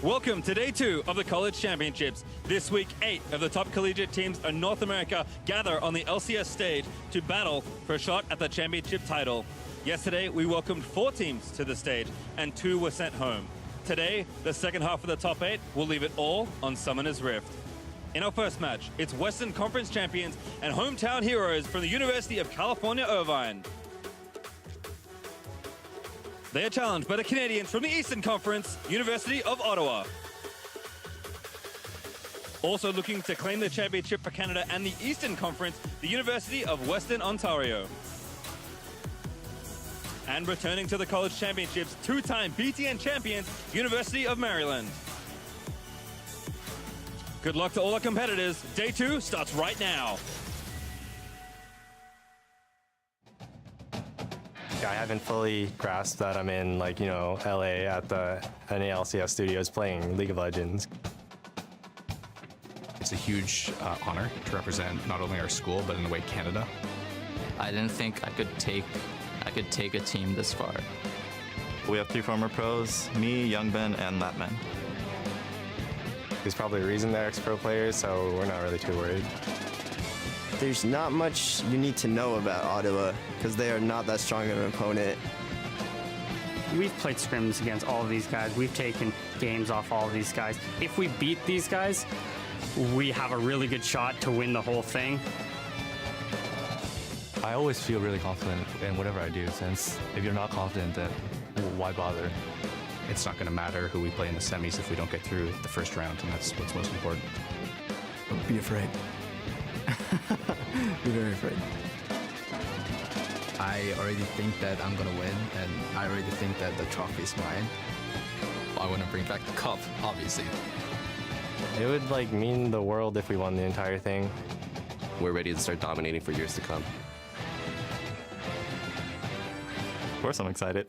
Welcome to Day 2 of the College Championships. This week, 8 of the top collegiate teams in North America gather on the LCS stage to battle for a shot at the championship title. Yesterday, we welcomed 4 teams to the stage, and 2 were sent home. Today, the second half of the top 8 will leave it all on Summoner's Rift. In our first match, it's Western Conference champions and hometown heroes from the University of California, Irvine. They are challenged by the Canadians from the Eastern Conference, University of Ottawa. Also looking to claim the championship for Canada and the Eastern Conference, the University of Western Ontario. And returning to the College Championships, 2-time BTN champions, University of Maryland. Good luck to all our competitors. Day 2 starts right now. I haven't fully grasped that I'm in, LA at the NALCS studios playing League of Legends. It's a huge honor to represent not only our school, but in a way Canada. I didn't think I could take a team this far. We have 3 former pros, me, Young Ben, and Latman. There's probably a reason they're ex-pro players, so we're not really too worried. There's not much you need to know about Ottawa because they are not that strong of an opponent. We've played scrims against all of these guys. We've taken games off all of these guys. If we beat these guys, we have a really good shot to win the whole thing. I always feel really confident in whatever I do, since if you're not confident, then why bother? It's not going to matter who we play in the semis if we don't get through the first round, and that's what's most important. Don't be afraid. Be very afraid. I already think that I'm gonna win, and I already think that the trophy is mine. I want to bring back the cup, obviously. It would mean the world if we won the entire thing. We're ready to start dominating for years to come. Of course I'm excited.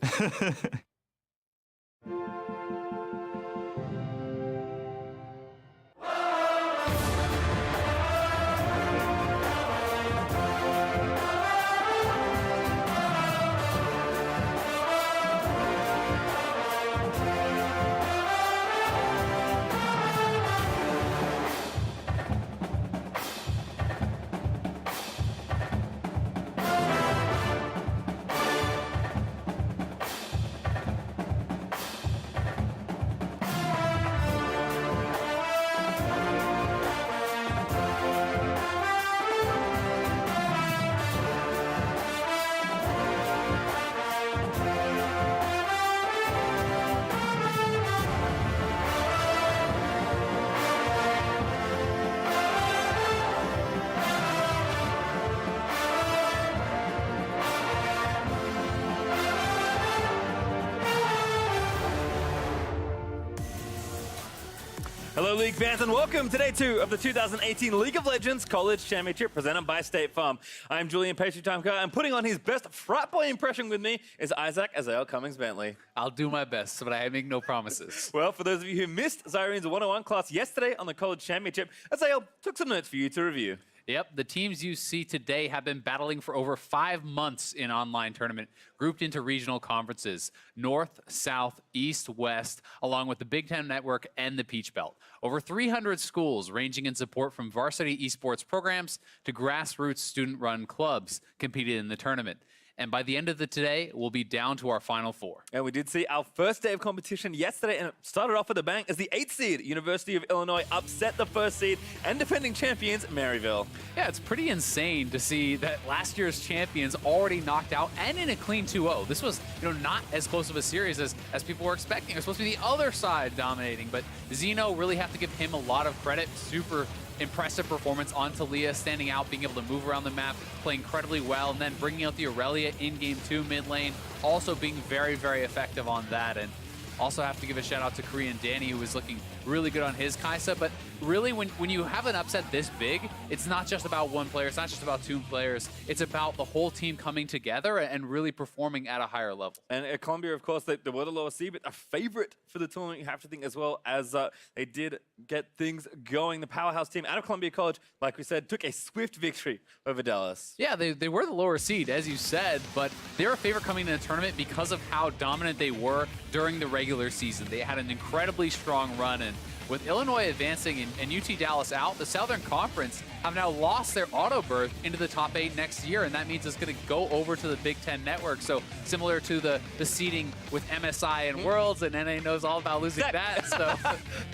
Hello, League fans, and welcome to Day 2 of the 2018 League of Legends College Championship presented by State Farm. I'm Julian Pastry-Timka, and putting on his best frat boy impression with me is Isaac Azael Cummings-Bentley. I'll do my best, but I make no promises. Well, for those of you who missed Zyrene's 101 class yesterday on the College Championship, Azael took some notes for you to review. Yep, the teams you see today have been battling for over 5 months in online tournament, grouped into regional conferences, North, South, East, West, along with the Big Ten Network and the Peach Belt. Over 300 schools ranging in support from varsity esports programs to grassroots student-run clubs competed in the tournament. And by the end of the today, we'll be down to our final 4. And we did see our first day of competition yesterday, and it started off with a bang as the 8th seed, University of Illinois, upset the 1st seed and defending champions, Maryville. Yeah, it's pretty insane to see that last year's champions already knocked out and in a clean 2-0. This was, not as close of a series as people were expecting. It was supposed to be the other side dominating, but Zeno, really have to give him a lot of credit. Super impressive performance on Talia, standing out, being able to move around the map, play incredibly well, and then bringing out the Aurelia in Game 2 mid lane, also being very, very effective on that. And also have to give a shout out to Korean Danny, who was looking really good on his Kaisa. But really, when you have an upset this big, it's not just about one player, it's not just about 2 players, it's about the whole team coming together and really performing at a higher level. And at Columbia, of course, they were the lower seed, but a favorite for the tournament, you have to think, as well, as they did get things going. The powerhouse team out of Columbia College, like we said, took a swift victory over Dallas. Yeah, they were the lower seed, as you said, but they're a favorite coming into the tournament because of how dominant they were during the regular regular season. They had an incredibly strong run, and with Illinois advancing and UT Dallas out, the Southern Conference have now lost their auto berth into the top 8 next year, and that means it's going to go over to the Big Ten Network. So similar to the seeding with MSI and Worlds, and NA knows all about losing that.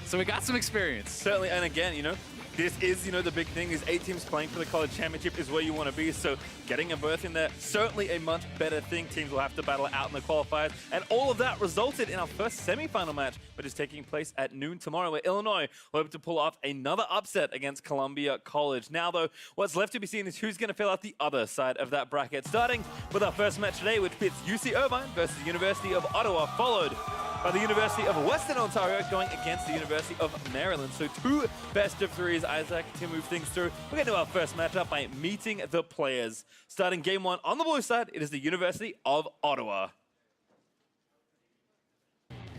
So we got some experience. Certainly, and again, this is, the big thing. These 8 teams playing for the college championship is where you want to be. So getting a berth in there, certainly a much better thing. Teams will have to battle it out in the qualifiers. And all of that resulted in our first semifinal match, which is taking place at noon tomorrow, where Illinois will hope to pull off another upset against Columbia College. Now, though, what's left to be seen is who's going to fill out the other side of that bracket. Starting with our first match today, which pits UC Irvine versus the University of Ottawa, followed by the University of Western Ontario going against the University of Maryland. So 2 best of 3s, Isaac, to move things through. We're going to do our first matchup by meeting the players. Starting game 1 on the blue side, it is the University of Ottawa.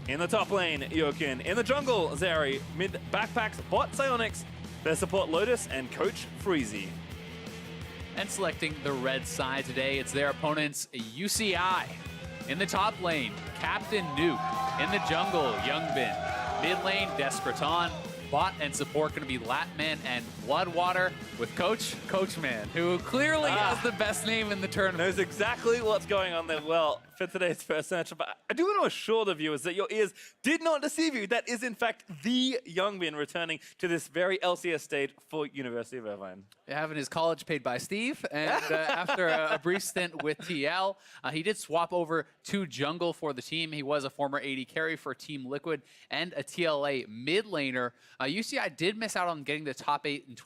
In the top lane, Jokin. In the jungle, Zeri. Mid backpacks, bot Psionics. Their support, Lotus and Coach Freezy. And selecting the red side today, it's their opponents, UCI. In the top lane, Captain Nuke. In the jungle, Youngbin. Mid lane, Descraton. Bot and support going to be Latman and Bloodwater with Coachman, who clearly has the best name in the tournament. Knows exactly what's going on there. Well, for today's first matchup, I do want to assure the viewers that your ears did not deceive you. That is, in fact, the Youngbin returning to this very LCS stage for University of Irvine. Having his college paid by Steve, and after a brief stint with TL, he did swap over to jungle for the team. He was a former AD carry for Team Liquid and a TLA mid laner. UCI did miss out on getting the top 8 in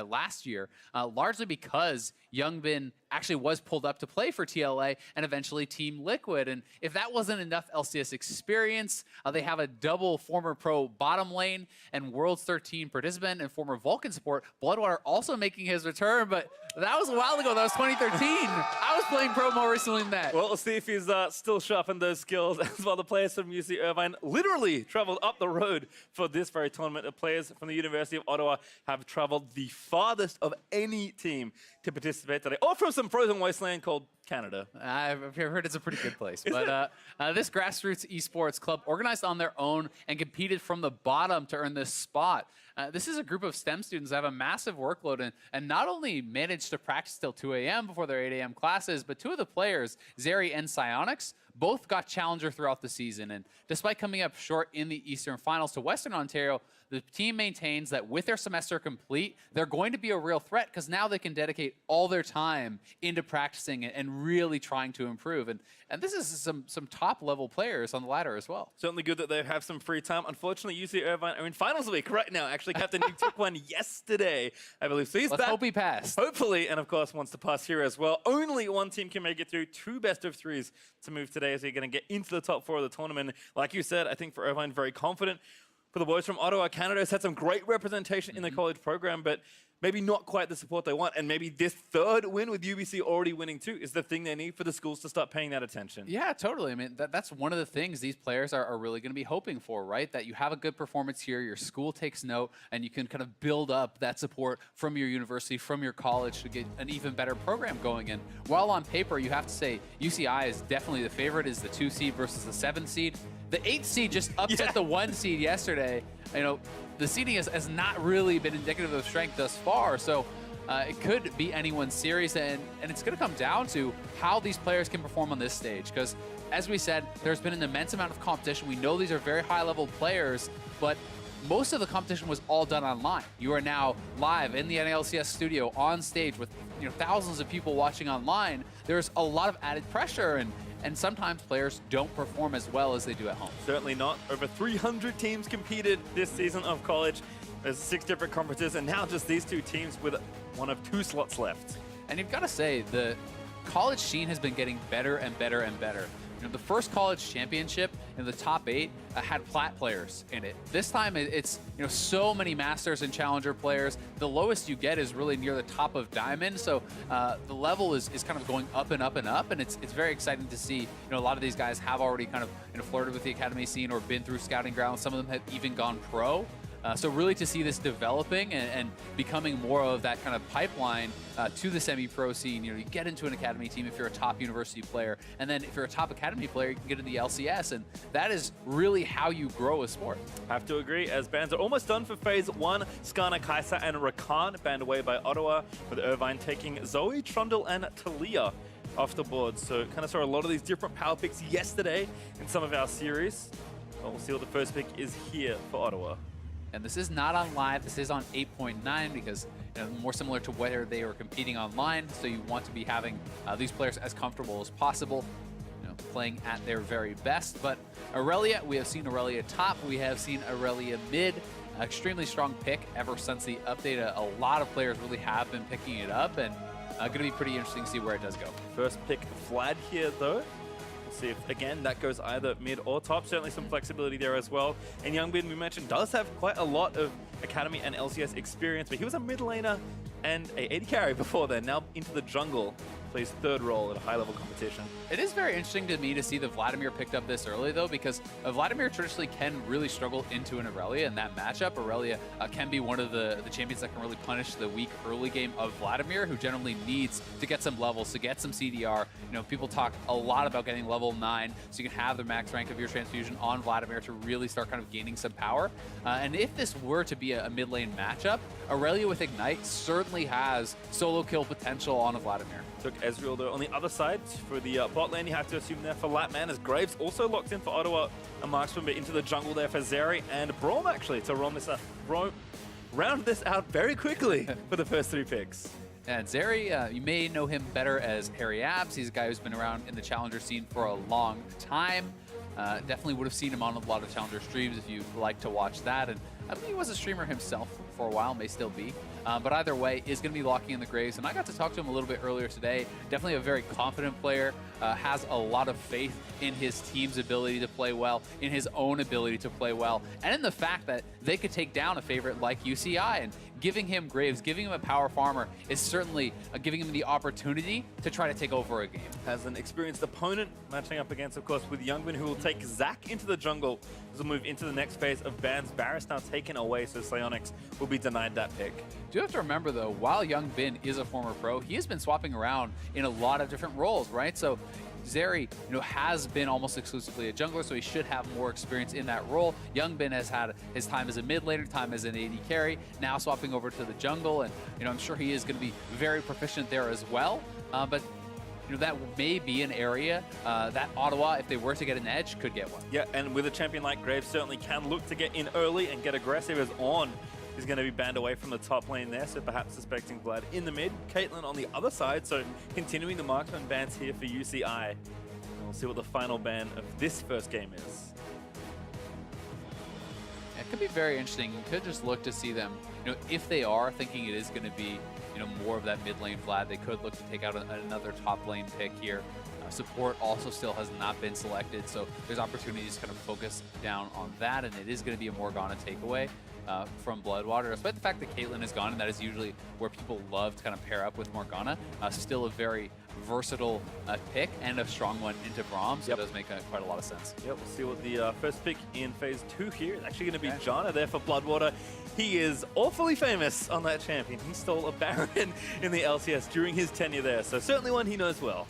last year, largely because Youngbin actually was pulled up to play for TLA and eventually Team Liquid. And if that wasn't enough LCS experience, they have a double former pro bottom lane and Worlds 13 participant and former Vulcan support, Bloodwater, also making his return, but that was a while ago. That was 2013. I was playing pro more recently than that. Well, we'll see if he's still sharpened those skills as well. The players from UC Irvine literally traveled up the road for this very tournament. The players from the University of Ottawa have traveled the farthest of any team to participate today, or from some frozen wasteland called Canada. I've heard it's a pretty good place. But this grassroots esports club organized on their own and competed from the bottom to earn this spot. This is a group of STEM students that have a massive workload and not only managed to practice till 2 a.m. before their 8 a.m. classes, but 2 of the players, Zeri and Psionics, both got Challenger throughout the season. And despite coming up short in the Eastern Finals to Western Ontario, the team maintains that with their semester complete, they're going to be a real threat because now they can dedicate all their time into practicing and really trying to improve. And this is some top-level players on the ladder as well. Certainly good that they have some free time. Unfortunately, UC Irvine are in finals week right now. Actually, Captain Nuke took one yesterday, I believe. So he's Let's back. hope he passed. Hopefully, and of course wants to pass here as well. Only one team can make it through. 2 best of 3s to move today as they're going to get into the top 4 of the tournament. Like you said, I think for Irvine, very confident. For the boys from Ottawa, Canada has had some great representation in the college program, but maybe not quite the support they want. And maybe this 3rd win with UBC already winning too is the thing they need for the schools to start paying that attention. Yeah, totally. I mean, that's one of the things these players are really going to be hoping for, right? That you have a good performance here, your school takes note, and you can kind of build up that support from your university, from your college to get an even better program going. And while on paper, you have to say UCI is definitely the favorite, is the 2 seed versus the 7 seed. The 8 seed just upset the 1 seed yesterday. You know, the seeding has not really been indicative of strength thus far, so it could be anyone's series, and it's going to come down to how these players can perform on this stage, because as we said, there's been an immense amount of competition. We know these are very high-level players, but most of the competition was all done online. You are now live in the NALCS studio on stage with thousands of people watching online. There's a lot of added pressure, and sometimes players don't perform as well as they do at home. Certainly not. Over 300 teams competed this season of college. There's 6 different conferences, and now just these 2 teams with one of 2 slots left. And you've got to say, the college scene has been getting better and better and better. The first college championship in the top 8 had plat players in it. This time it's so many masters and challenger players. The lowest you get is really near the top of diamond. So the level is kind of going up and up and up, and it's very exciting to see. A lot of these guys have already kind of flirted with the academy scene or been through scouting grounds. Some of them have even gone pro. So really to see this developing and becoming more of that kind of pipeline to the semi-pro scene. You get into an academy team if you're a top university player, and then if you're a top academy player, you can get into the LCS, and that is really how you grow a sport. Have to agree, as bans are almost done for Phase 1. Skana, Kaisa, and Rakan banned away by Ottawa, with Irvine taking Zoe, Trundle, and Talia off the board. So kind of saw a lot of these different power picks yesterday in some of our series. Well, we'll see what the first pick is here for Ottawa. And this is not on live, this is on 8.9 because more similar to where they were competing online, so you want to be having these players as comfortable as possible, playing at their very best. But Aurelia, we have seen Aurelia top, we have seen Aurelia mid, extremely strong pick ever since the update. A lot of players really have been picking it up, and going to be pretty interesting to see where it does go. First pick Vlad here though. See if, again, that goes either mid or top. Certainly some flexibility there as well. And Youngbin, we mentioned, does have quite a lot of Academy and LCS experience, but he was a mid laner and a AD carry before then. Now into the jungle, plays third role at a high-level competition. It is very interesting to me to see that Vladimir picked up this early, though, because Vladimir traditionally can really struggle into an Aurelia in that matchup. Aurelia can be one of the champions that can really punish the weak early game of Vladimir, who generally needs to get some levels, to get some CDR. People talk a lot about getting level 9, so you can have the max rank of your transfusion on Vladimir to really start kind of gaining some power. And if this were to be a mid lane matchup, Aurelia with Ignite certainly has solo kill potential on a Vladimir. Took Ezreal though on the other side for the bot lane. You have to assume there for Latman, as Graves also locked in for Ottawa. A marksman, but into the jungle there for Zeri and Braum actually to round this out very quickly for the first 3 picks. And Zeri, you may know him better as Harry Abs. He's a guy who's been around in the Challenger scene for a long time. Definitely would have seen him on a lot of Challenger streams if you like to watch that. And I believe he was a streamer himself for a while, may still be. But either way, is going to be locking in the Graves. And I got to talk to him a little bit earlier today. Definitely a very confident player, has a lot of faith in his team's ability to play well, in his own ability to play well, and in the fact that they could take down a favorite like UCI. And giving him Graves, giving him a power farmer is certainly giving him the opportunity to try to take over a game. Has an experienced opponent matching up against, of course, with Youngbin, who will take Zac into the jungle as we'll move into the next phase of bans. Barris now taken away, so Psionics will be denied that pick. Do you have to remember, though, while Youngbin is a former pro, he has been swapping around in a lot of different roles, right? So Zeri, has been almost exclusively a jungler, so he should have more experience in that role. Youngbin has had his time as a mid laner, time as an AD carry, now swapping over to the jungle, and I'm sure he is going to be very proficient there as well. But that may be an area that Ottawa, if they were to get an edge, could get one. Yeah, and with a champion like Graves, certainly can look to get in early and get aggressive, as On is going to be banned away from the top lane there, so perhaps suspecting Vlad in the mid. Caitlyn on the other side, so continuing the marksman bans here for UCI. And we'll see what the final ban of this first game is. It could be very interesting. You could just look to see them, if they are thinking it is going to be, more of that mid lane Vlad, they could look to take out another top lane pick here. Support also still has not been selected, so there's opportunities to kind of focus down on that, and it is going to be a Morgana takeaway from Bloodwater. Despite the fact that Caitlyn is gone, and that is usually where people love to kind of pair up with Morgana, still a very versatile pick and a strong one into Braum, so it does make quite a lot of sense. Yep, we'll see what the first pick in phase 2 here is actually going to be Jana there for Bloodwater. He is awfully famous on that champion. He stole a Baron in the LCS during his tenure there, so certainly one he knows well.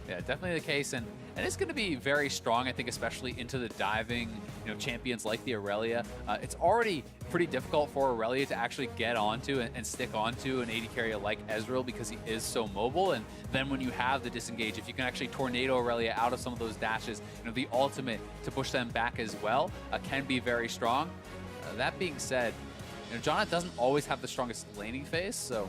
Yeah, definitely the case, and it's going to be very strong, I think, especially into the diving, champions like the Aurelia. It's already pretty difficult for Aurelia to actually get onto and stick onto an AD carrier like Ezreal because he is so mobile, and then when you have the disengage, if you can actually tornado Aurelia out of some of those dashes, the ultimate to push them back as well can be very strong. That being said, Jana doesn't always have the strongest laning phase, so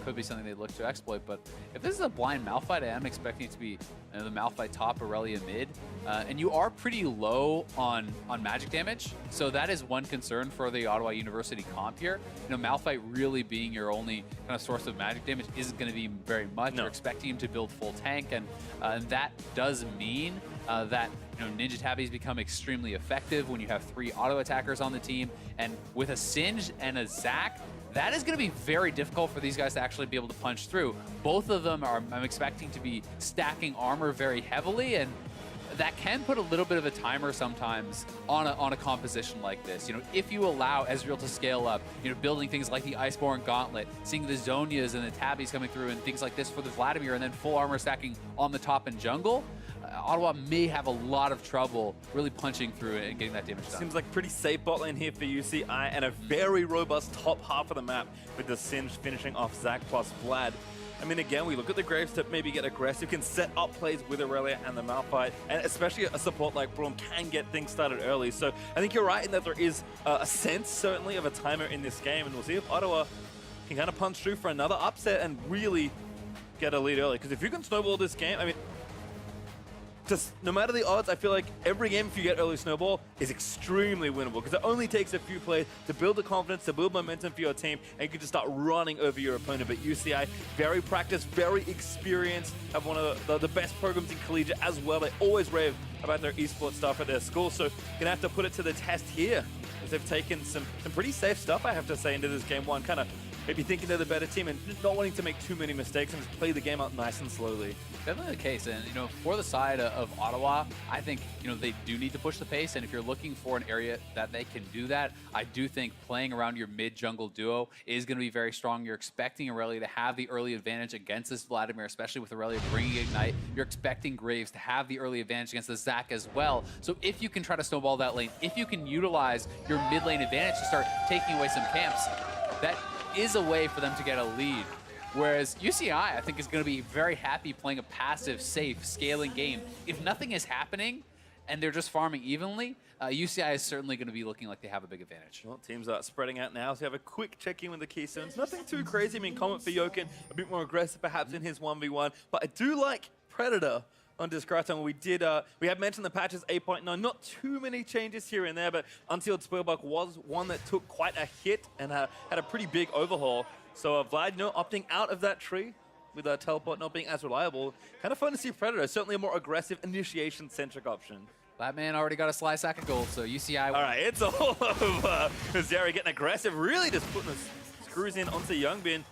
could be something they look to exploit. But if this is a blind Malphite, I am expecting it to be the Malphite top, Aurelia mid, and you are pretty low on magic damage, so that is one concern for the Ottawa University comp here. Malphite really being your only kind of source of magic damage isn't going to be very much. You're expecting him to build full tank, and that does mean that Ninja Tabbies become extremely effective when you have 3 auto attackers on the team, and with a Singed and a Zac, that is going to be very difficult for these guys to actually be able to punch through. Both of them I'm expecting to be stacking armor very heavily, and that can put a little bit of a timer sometimes on a composition like this. If you allow Ezreal to scale up, building things like the Iceborne Gauntlet, seeing the Zhonyas and the Tabbies coming through and things like this for the Vladimir, and then full armor stacking on the top and jungle, Ottawa may have a lot of trouble really punching through it and getting that damage done. Seems like pretty safe bot lane here for UCI and a very robust top half of the map with the Singed finishing off Zach plus Vlad. I mean, again, we look at the Graves to maybe get aggressive, can set up plays with Aurelia and the Malphite, and especially a support like Braum can get things started early. So I think you're right in that there is a sense, certainly, of a timer in this game, and we'll see if Ottawa can kind of punch through for another upset and really get a lead early. Because if you can snowball this game, I mean, just no matter the odds, I feel like every game if you get early snowball is extremely winnable because it only takes a few plays to build the confidence, to build momentum for your team, and you can just start running over your opponent. But UCI, very practiced, very experienced, have one of the best programs in collegiate as well. They always rave about their esports stuff at their school, so gonna have to put it to the test here as they've taken some pretty safe stuff, I have to say, into this game one, kind of maybe thinking they're the better team and not wanting to make too many mistakes and just play the game out nice and slowly. Definitely the case, and for the side of Ottawa, I think they do need to push the pace, and if you're looking for an area that they can do that, I do think playing around your mid-jungle duo is going to be very strong. You're expecting Aurelia to have the early advantage against this Vladimir, especially with Aurelia bringing Ignite. You're expecting Graves to have the early advantage against the Zac as well. So if you can try to snowball that lane, if you can utilize your mid-lane advantage to start taking away some camps, that is a way for them to get a lead. Whereas UCI, I think, is going to be very happy playing a passive, safe, scaling game. If nothing is happening and they're just farming evenly, UCI is certainly going to be looking like they have a big advantage. Well, teams are spreading out now, so you have a quick check-in with the Keystones. Nothing too crazy. I mean, comment for Jokin, a bit more aggressive perhaps in his 1v1, but I do like Predator on Discraton. We had mentioned the patches 8.9, not too many changes here and there, but Unsealed Spellbuck was one that took quite a hit and had a pretty big overhaul. So Vlad, opting out of that tree with teleport not being as reliable. Kind of fun to see Predator, certainly a more aggressive initiation-centric option. That man already got a sly sack of gold, so UCI... All right, it's all over. Zeri getting aggressive, really just putting the screws in onto Youngbin.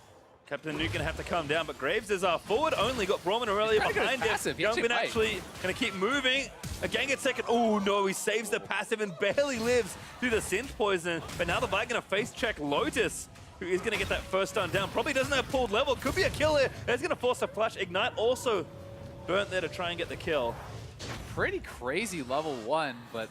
Captain Nuke gonna have to come down, but Graves is forward only. Got Braum and Aurelia behind him. Youngbin actually gonna keep moving. Again gets second. Oh no, he saves the passive and barely lives through the Singe poison. But now the Vibe gonna face check Lotus, who is gonna get that first stun down. Probably doesn't have pulled level. Could be a kill here. That's gonna force a flash. Ignite also burnt there to try and get the kill. Pretty crazy level 1, but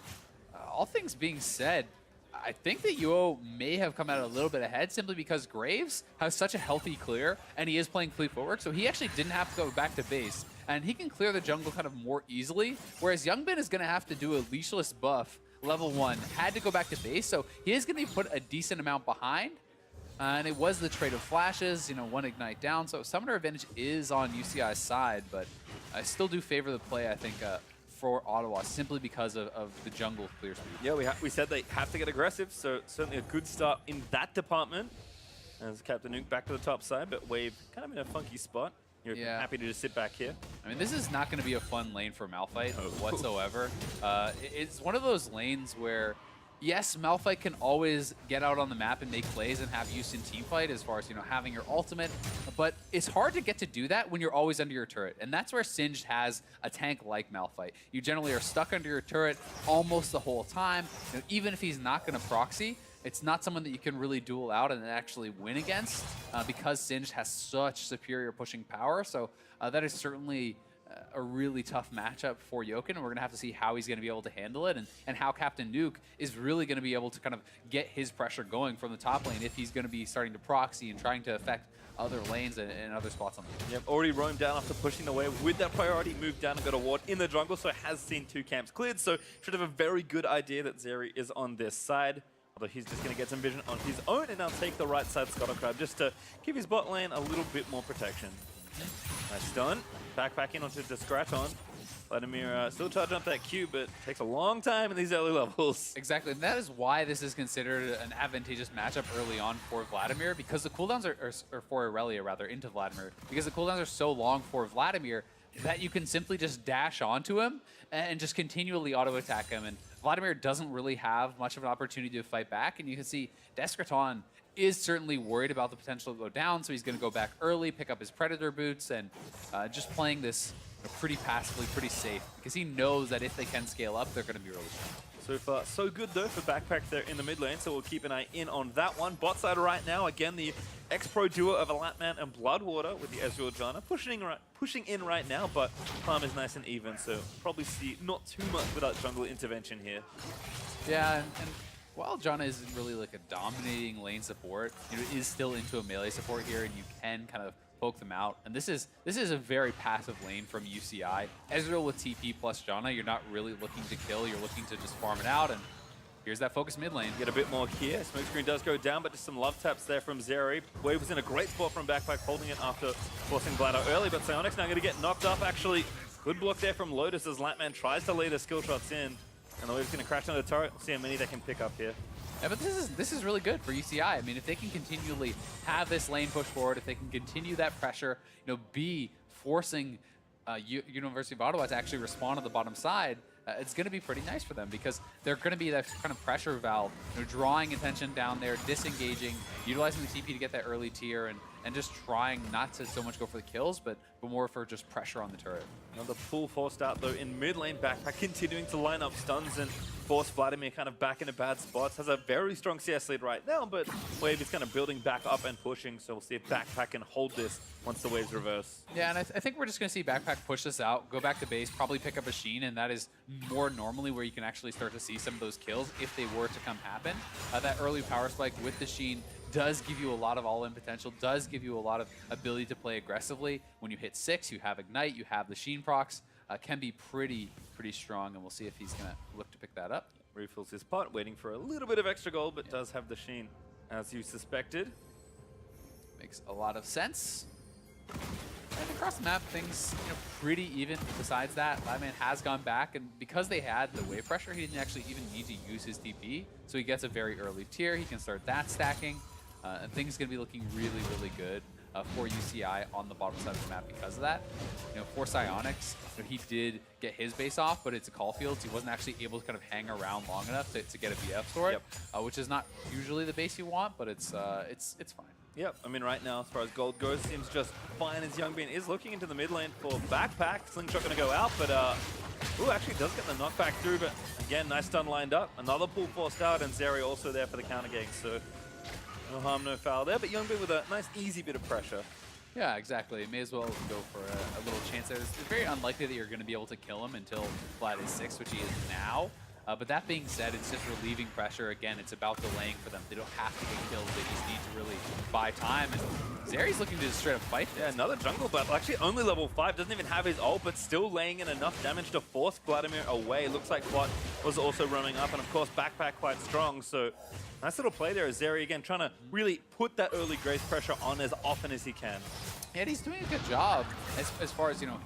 all things being said, I think that UO may have come out a little bit ahead simply because Graves has such a healthy clear and he is playing fleet footwork, so he actually didn't have to go back to base. And he can clear the jungle kind of more easily, whereas Youngbin is going to have to do a leashless buff, level 1, had to go back to base, so he is going to be put a decent amount behind. And it was the trade of flashes, one Ignite down, so Summoner advantage is on UCI's side, but I still do favor the play, I think, for Ottawa, simply because of the jungle clear speed. Yeah, we said they have to get aggressive, so certainly a good start in that department. As Captain Nuke back to the top side, but Wave kind of in a funky spot. You're happy to just sit back here. I mean, this is not going to be a fun lane for Malphite whatsoever. It's one of those lanes where, yes, Malphite can always get out on the map and make plays and have use in teamfight as far as, having your ultimate, but it's hard to get to do that when you're always under your turret, and that's where Singed has a tank like Malphite. You generally are stuck under your turret almost the whole time. Even if he's not going to proxy, it's not someone that you can really duel out and actually win against because Singed has such superior pushing power, so that is certainly a really tough matchup for Jokin, and we're going to have to see how he's going to be able to handle it and how Captain Nuke is really going to be able to kind of get his pressure going from the top lane if he's going to be starting to proxy and trying to affect other lanes and other spots on the map. Yep, already roamed down after pushing the wave with that priority, moved down and got a ward in the jungle, so has seen 2 camps cleared, so should have a very good idea that Zeri is on this side. Although he's just going to get some vision on his own and now take the right side Scuttle just to give his bot lane a little bit more protection. Nice stun. Backpacking onto Discraton. Vladimir still charging up that Q, but takes a long time in these early levels. Exactly, and that is why this is considered an advantageous matchup early on for Vladimir, because the cooldowns are for Aurelia, rather, into Vladimir, because the cooldowns are so long for Vladimir that you can simply just dash onto him and just continually auto-attack him, and Vladimir doesn't really have much of an opportunity to fight back, and you can see Discraton is certainly worried about the potential to go down, so he's going to go back early, pick up his Predator boots, and just playing this pretty passively, pretty safe, because he knows that if they can scale up, they're going to be really strong. So far, so good though for Backpack there in the mid lane, so we'll keep an eye in on that one. Bot side right now, again, the ex-pro duo of Alatman and Bloodwater with the Ezreal Janna pushing in right now, but farm is nice and even, so probably see not too much without jungle intervention here. Yeah, and while Janna isn't really like a dominating lane support, you know, is still into a melee support here, and you can kind of poke them out. And this is a very passive lane from UCI. Ezreal with TP plus Janna, you're not really looking to kill, you're looking to just farm it out, and here's that focus mid lane. Get a bit more here. Smoke screen does go down, but just some love taps there from Zeri. Wave was in a great spot from Backpack, holding it after forcing Bladder early, but Psionic's now going to get knocked up, actually. Good block there from Lotus as Latman tries to lay the skill shots in, and the Wave's going to crash on the turret. We'll see how many they can pick up here. Yeah, but this is really good for UCI. I mean, if they can continually have this lane push forward, if they can continue that pressure, you know, be forcing University of Ottawa to actually respond on the bottom side, it's going to be pretty nice for them, because they're going to be that kind of pressure valve, you know, drawing attention down there, disengaging, utilizing the TP to get that early tier, and just trying not to so much go for the kills, but more for just pressure on the turret. Another pull forced out though in mid lane. Backpack continuing to line up stuns and force Vladimir kind of back into bad spots. Has a very strong CS lead right now, but Wave is kind of building back up and pushing, so we'll see if Backpack can hold this once the waves reverse. Yeah, and I think we're just going to see Backpack push this out, go back to base, probably pick up a Sheen, and that is more normally where you can actually start to see some of those kills if they were to come happen. That early power spike with the Sheen does give you a lot of all-in potential, does give you a lot of ability to play aggressively. When you hit 6, you have Ignite, you have the Sheen procs, can be pretty strong, and we'll see if he's going to look to pick that up. Refills his pot, waiting for a little bit of extra gold, but does have the Sheen, as you suspected. Makes a lot of sense. And across the map, things, you know, pretty even. Besides that, Latman has gone back, and because they had the wave pressure, he didn't actually even need to use his TP, so he gets a very early tier. He can start that stacking, and things are going to be looking really good for UCI on the bottom side of the map because of that. You know, for Psionics, you know, he did get his base off, but it's a call field, so he wasn't actually able to kind of hang around long enough to get a BF for it, which is not usually the base you want, but it's fine. Yep, I mean right now, as far as gold goes, seems just fine as Youngbin is looking into the mid lane for Backpack. Slingshot gonna go out, but ooh, actually does get the knockback through, but again, nice stun lined up. Another pull forced out, and Zeri also there for the counter gank, so no harm, no foul there, but Youngbin with a nice easy bit of pressure. Yeah, exactly. May as well go for a little chance there. It's very unlikely that you're going to be able to kill him until Vlad is 6, which he is now. But that being said, it's just relieving pressure. Again, it's about delaying for them. They don't have to get killed. They just need to really buy time. And Zeri's looking to just straight up fight this. Yeah, another jungle battle. Actually, only level 5. Doesn't even have his ult, but still laying in enough damage to force Vladimir away. Looks like Plot was also roaming up. And of course, Backpack quite strong. So nice little play there as Zeri, again, trying to really put that early grace pressure on as often as he can. Yeah, and he's doing a good job as far as, you know,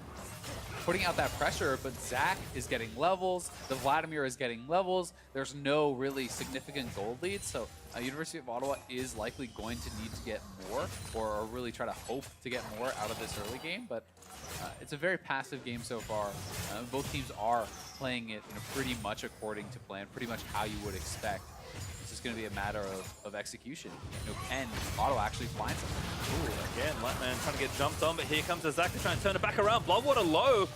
putting out that pressure, but Zach is getting levels, the Vladimir is getting levels, there's no really significant gold lead, so University of Ottawa is likely going to need to get more, or really try to hope to get more out of this early game, but it's a very passive game so far. Both teams are playing it, you know, pretty much according to plan, pretty much how you would expect. It's just going to be a matter of execution. You know, can Ottawa actually find something? Ooh, again, Latman trying to get jumped on, but here comes Zach to try and turn it back around. Bloodwater low.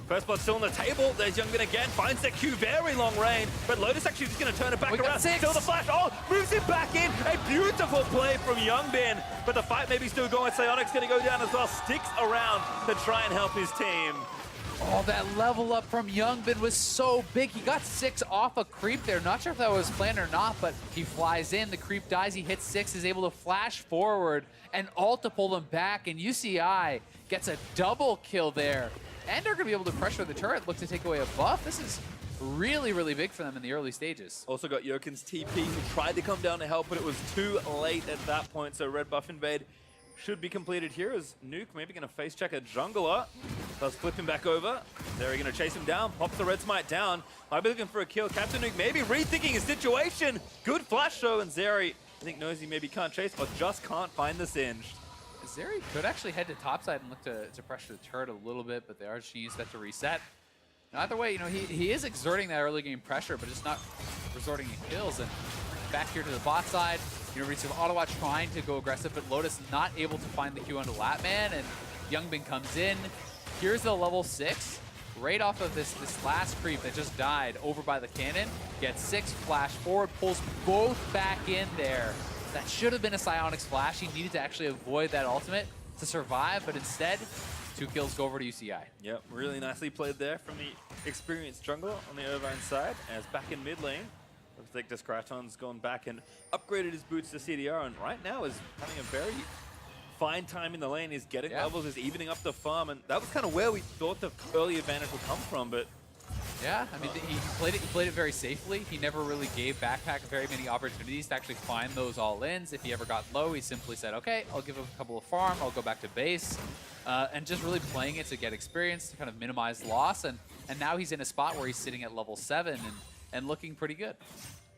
First blood still on the table. There's Youngbin again. Finds that Q very long range. But Lotus actually just going to turn it back around. Still the flash. Oh, moves it back in. A beautiful play from Youngbin. But the fight maybe still going. Psionic's going to go down as well. Sticks around to try and help his team. Oh, that level up from Youngbin was so big. He got 6 off a creep there. Not sure if that was planned or not, but he flies in. The creep dies. He hits 6, is able to flash forward and ult to pull them back. And UCI gets a double kill there. And they're going to be able to pressure the turret, look to take away a buff. This is really big for them in the early stages. Also got Jokin's TP, who tried to come down to help, but it was too late at that point. So red buff invade should be completed here as Nuke maybe going to face check a jungler. Does flip him back over. They're going to chase him down. Pops the red smite down. Might be looking for a kill. Captain Nuke maybe rethinking his situation. Good flash though, and Zeri, I think, knows he maybe can't chase or just can't find the Singed. Zeri could actually head to topside and look to pressure the turret a little bit, but they are just set to reset. And either way, you know, he is exerting that early game pressure, but just not resorting to kills. And back here to the bot side, University of Ottawa trying to go aggressive, but Lotus not able to find the Q onto Latman, and Youngbin comes in, Here's the level 6. Right off of this last creep that just died over by the cannon. Gets 6, flash forward, pulls both back in there. That should have been a Psionics flash. He needed to actually avoid that ultimate to survive, but instead, 2 kills go over to UCI. Yep, really nicely played there from the experienced jungler on the Irvine side. As back in mid lane, looks like Discraton's gone back and upgraded his boots to CDR, and right now is having a very fine time in the lane. He's getting levels, he's evening up the farm, and that was kind of where we thought the early advantage would come from, but yeah, I mean, he played it very safely. He never really gave Backpack very many opportunities to actually find those all-ins. If he ever got low, he simply said, okay, I'll give him a couple of farm, I'll go back to base. And just really playing it to get experience, to kind of minimize loss. And now he's in a spot where he's sitting at level 7 and looking pretty good.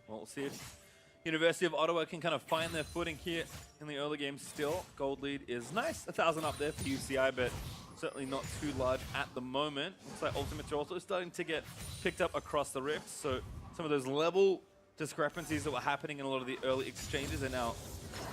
Well, we'll see if University of Ottawa can kind of find their footing here in the early game still. Gold lead is nice, 1,000 up there for UCI, but certainly not too large at the moment. Looks like ultimates are also starting to get picked up across the rifts, so some of those level discrepancies that were happening in a lot of the early exchanges are now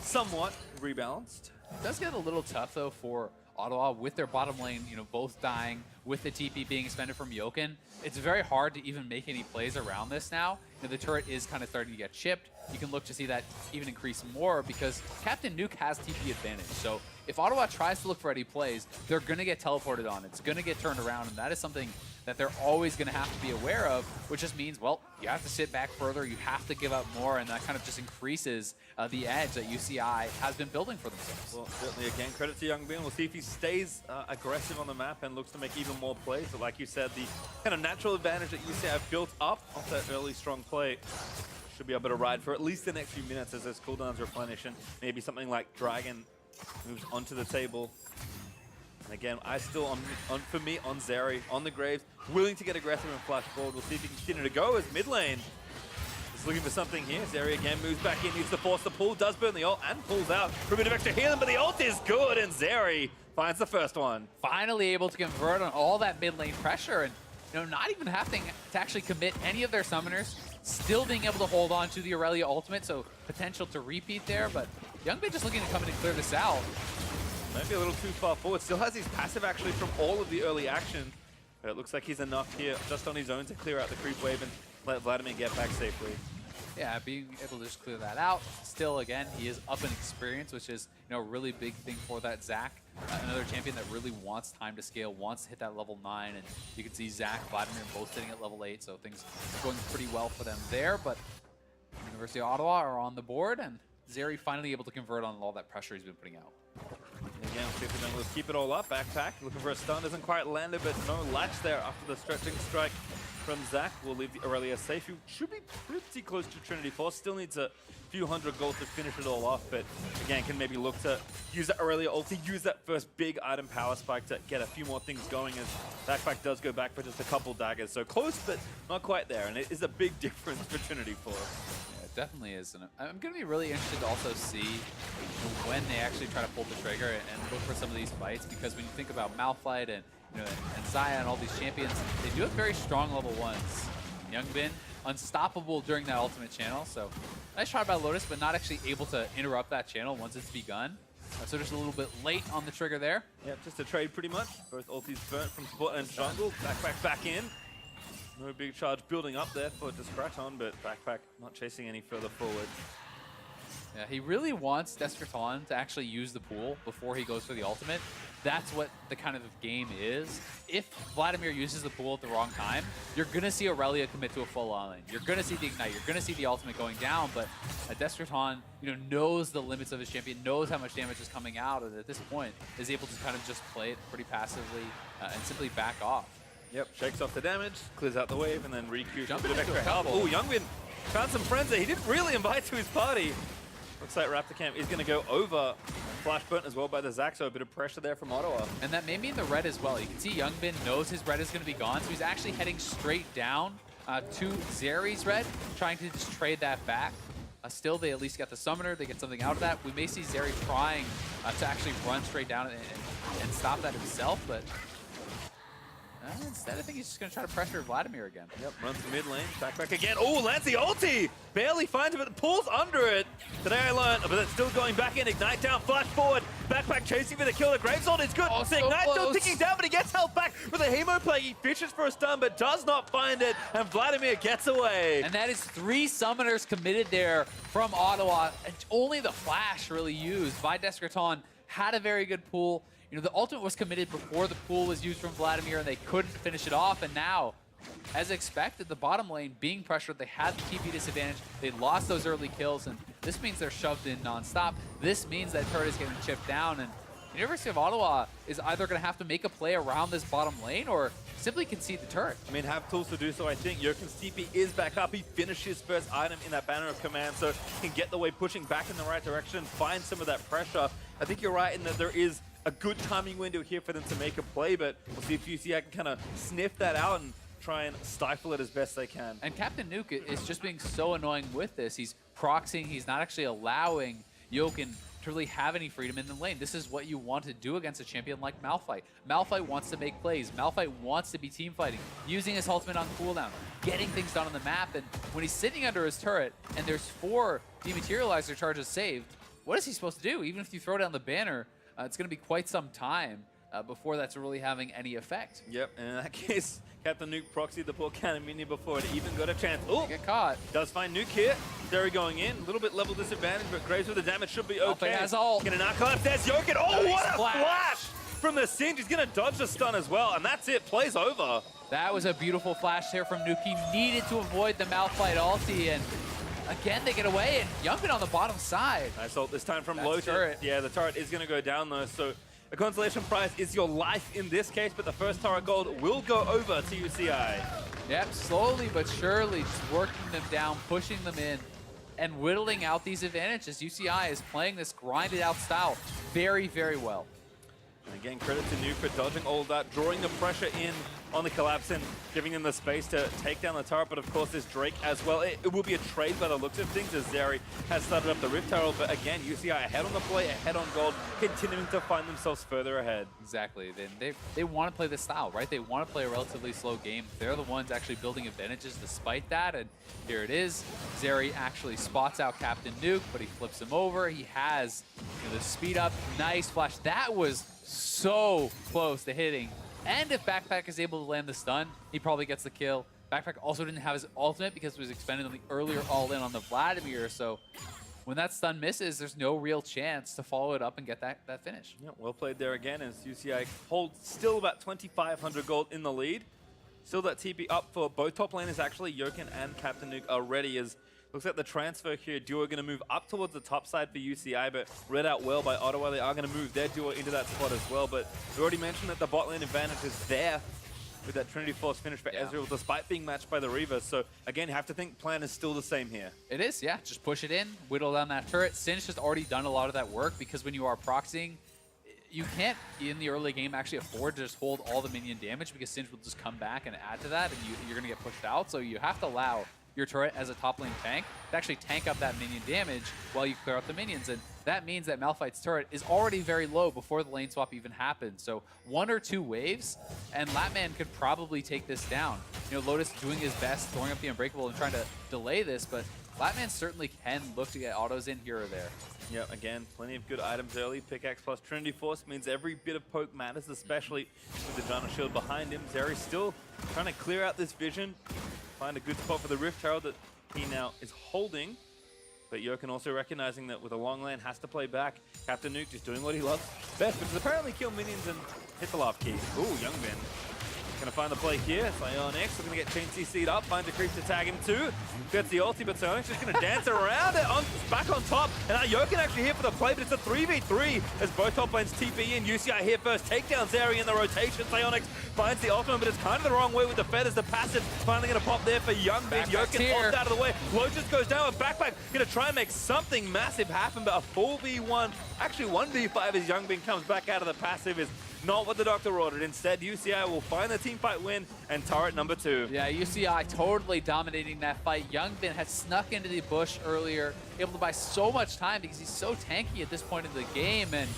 somewhat rebalanced. It does get a little tough, though, for Ottawa with their bottom lane, you know, both dying, with the TP being expended from Jokin. It's very hard to even make any plays around this now. You know, the turret is kind of starting to get chipped. You can look to see that even increase more because Captain Nuke has TP advantage. So if Ottawa tries to look for any plays, they're going to get teleported on. It's going to get turned around, and that is something that they're always going to have to be aware of, which just means, well, you have to sit back further, you have to give up more, and that kind of just increases the edge that UCI has been building for themselves. Well, certainly, again, credit to Young Bin. We'll see if he stays aggressive on the map and looks to make even more plays. But like you said, the kind of natural advantage that UCI have built up off that early strong play should be able to ride for at least the next few minutes as those cooldowns replenish, and maybe something like Dragon moves onto the table. And again, I still, for me, on Zeri, on the Graves, willing to get aggressive and flash forward. We'll see if he can continue to go as mid lane is looking for something here. Zeri again moves back in, uses the force to pull, does burn the ult, and pulls out for a bit of extra healing, but the ult is good, and Zeri finds the first one. Finally able to convert on all that mid lane pressure, and you know, not even having to actually commit any of their summoners, still being able to hold on to the Aurelia ultimate, so potential to repeat there, but Youngbin just looking to come in and clear this out. Might be a little too far forward. Still has his passive actually from all of the early action. But it looks like he's enough here just on his own to clear out the creep wave and let Vladimir get back safely. Yeah, being able to just clear that out. Still, again, he is up in experience, which is, you know, a really big thing for that Zach. Another champion that really wants time to scale, wants to hit that level 9, and you can see Zach, Vladimir both sitting at level 8, so things are going pretty well for them there. But University of Ottawa are on the board, and Zeri finally able to convert on all that pressure he's been putting out. Again, see if the junglers keep it all up. Backpack looking for a stun, doesn't quite land it, but no latch there after the stretching strike from Zach. Will leave the Aurelia safe, who should be pretty close to Trinity Force. Still needs a few hundred gold to finish it all off, but again, can maybe look to use that Aurelia ulti, use that first big item power spike to get a few more things going, as Backpack does go back for just a couple daggers. So close, but not quite there, and it is a big difference for Trinity Force. Definitely is, and I'm going to be really interested to also see when they actually try to pull the trigger and look for some of these fights, because when you think about Malphite and and Xayah and all these champions, they do have very strong level 1s. Youngbin, unstoppable during that ultimate channel, so nice try by Lotus, but not actually able to interrupt that channel once it's begun. So just a little bit late on the trigger there. Yeah, just a trade pretty much. Both ultis burnt from support and jungle. Backpack back in. No big charge building up there for Discraton, but Backpack not chasing any further forward. Yeah, he really wants Descraton to actually use the pool before he goes for the ultimate. That's what the kind of game is. If Vladimir uses the pool at the wrong time, you're going to see Aurelia commit to a full on lane. You're going to see the Ignite. You're going to see the ultimate going down, but Descraton, knows the limits of his champion, knows how much damage is coming out, and at this point is able to kind of just play it pretty passively and simply back off. Yep, shakes off the damage, clears out the wave, and then recoup a Jump bit of into extra a help. couple. Oh, Youngbin found some friends that he didn't really invite to his party. Looks like Raptor Camp is going to go over. Flash burnt as well by the Zac, so a bit of pressure there from Ottawa. And that may mean the red as well. You can see Youngbin knows his red is going to be gone, so he's actually heading straight down to Zeri's red, trying to just trade that back. Still, they at least get the summoner. They get something out of that. We may see Zeri trying to actually run straight down and stop that himself, but Instead, I think he's just going to try to pressure Vladimir again. Yep, runs to mid lane, back again. Oh, lands the ulti! Barely finds him, but pulls under it. Today I learned, but it's still going back in. Ignite down, flash forward. Backpack chasing for the kill. The Gravesword is good. Oh, so Ignite still close. ticking down, but he gets held back with a Hemo Plague. He fishes for a stun, but does not find it, and Vladimir gets away. And that is 3 summoners committed there from Ottawa. And only the flash really used. Videskraton had a very good pool. You know, the ultimate was committed before the pool was used from Vladimir, and they couldn't finish it off. And now, as expected, the bottom lane being pressured, they had the TP disadvantage. They lost those early kills, and this means they're shoved in nonstop. This means that turret is getting chipped down, and the University of Ottawa is either going to have to make a play around this bottom lane or simply concede the turret. I mean, have tools to do so, I think. Jokin's TP is back up. He finished his first item in that banner of command, so he can get the way pushing back in the right direction, find some of that pressure. I think you're right in that there is a good timing window here for them to make a play, but we'll see if UCI can kind of sniff that out and try and stifle it as best they can. And Captain Nuke is just being so annoying with this. He's proxying, he's not actually allowing Jokin to really have any freedom in the lane. This is what you want to do against a champion like Malphite. Malphite wants to make plays. Malphite wants to be team fighting, using his ultimate on cooldown, getting things done on the map, and when he's sitting under his turret and there's 4 dematerializer charges saved, what is he supposed to do? Even if you throw down the banner, it's going to be quite some time before that's really having any effect. Yep, and in that case, Captain Nuke proxied the poor cannon minion before it even got a chance. Oh, get caught. Does find Nuke here. Derry going in, a little bit level disadvantage, but Graves with the damage should be okay. Malphite has ult. Get an archive, there's Jokin. Oh, Nice what a flash. flash from the Singe. He's going to dodge the stun as well, and that's it. Play's over. That was a beautiful flash there from Nuke. He needed to avoid the Malphite ulti, and again, they get away, and Youngman on the bottom side. Nice ult this time from That's Lotus. turret. Yeah, the turret is going to go down though, so a consolation prize is your life in this case, but the first turret gold will go over to UCI. Yep, slowly but surely just working them down, pushing them in, and whittling out these advantages. UCI is playing this grinded out style very, very well. And again, credit to Nuke for dodging all of that, drawing the pressure in on the collapse and giving them the space to take down the turret. But of course, there's Drake as well. It will be a trade by the looks of things as Zeri has started up the Rift Herald. But again, UCI ahead on the play, ahead on gold, continuing to find themselves further ahead. Exactly. They want to play this style, right? They want to play a relatively slow game. They're the ones actually building advantages despite that. And here it is. Zeri actually spots out Captain Nuke, but he flips him over. He has the speed up. Nice flash. That was so close to hitting. And if Backpack is able to land the stun, he probably gets the kill. Backpack also didn't have his ultimate because it was expended on the earlier all-in on the Vladimir, so when that stun misses, there's no real chance to follow it up and get that finish. Yeah, well played there again as UCI holds still about 2,500 gold in the lead. Still that TP up for both top laners actually. Jokin and Captain Nuke are ready as looks like the transfer here, duo are going to move up towards the top side for UCI, but read out well by Ottawa. They are going to move their duo into that spot as well, but we already mentioned that the bot lane advantage is there with that Trinity Force finish for Ezreal, despite being matched by the Reaver. So again, you have to think plan is still the same here. It is, yeah. Just push it in, whittle down that turret. Singe has already done a lot of that work because when you are proxying, you can't, in the early game, actually afford to just hold all the minion damage because Singe will just come back and add to that, and you're going to get pushed out. So you have to allow your turret as a top lane tank to actually tank up that minion damage while you clear out the minions. And that means that Malphite's turret is already very low before the lane swap even happens. So 1 or 2 waves, and Latman could probably take this down. You know, Lotus doing his best, throwing up the Unbreakable and trying to delay this, but Latman certainly can look to get autos in here or there. Yeah, again, plenty of good items early. Pickaxe plus Trinity Force means every bit of poke matters, especially with the Janna Shield behind him. Zeri still trying to clear out this vision, find a good spot for the Rift Herald that he now is holding. But Jokin also recognizing that with a long lane has to play back. Captain Nuke just doing what he loves best, which is apparently kill minions and hit the love key. Ooh, Youngman. Gonna find the play here. Psyonix looking to get Chain CC'd up, finds a creep to tag him too. Gets the ulti, but Psyonix just gonna dance around it, back on top. And now Jokin actually here for the play, but it's a 3v3 as both top lanes TP in. UCI here first, take down Zeri in the rotation. Psyonix finds the ultimate, but it's kind of the wrong way with the feathers. The passive finally gonna pop there for Youngman. Jokin popped out of the way. Lotus goes down with Backpack, gonna try and make something massive happen, but a 4v1, actually 1v5 as Youngbin comes back out of the passive is not what the doctor ordered. Instead, UCI will find the team fight win and turret number 2. Yeah, UCI totally dominating that fight. Youngbin had snuck into the bush earlier, able to buy so much time because he's so tanky at this point in the game. And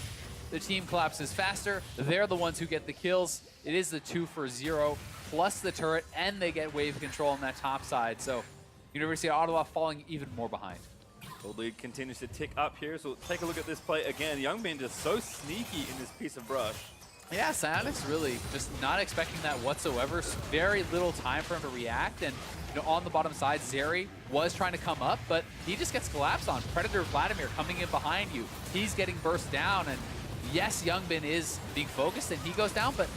the team collapses faster. They're the ones who get the kills. It is the 2 for 0 plus the turret, and they get wave control on that top side. So University of Ottawa falling even more behind. The lead continues to tick up here, so take a look at this play again. Youngbin just so sneaky in this piece of brush. Yeah, Psyonix really just not expecting that whatsoever. Very little time for him to react, and on the bottom side, Zeri was trying to come up, but he just gets collapsed on. Predator Vladimir coming in behind you. He's getting burst down, and yes, Youngbin is being focused, and he goes down, but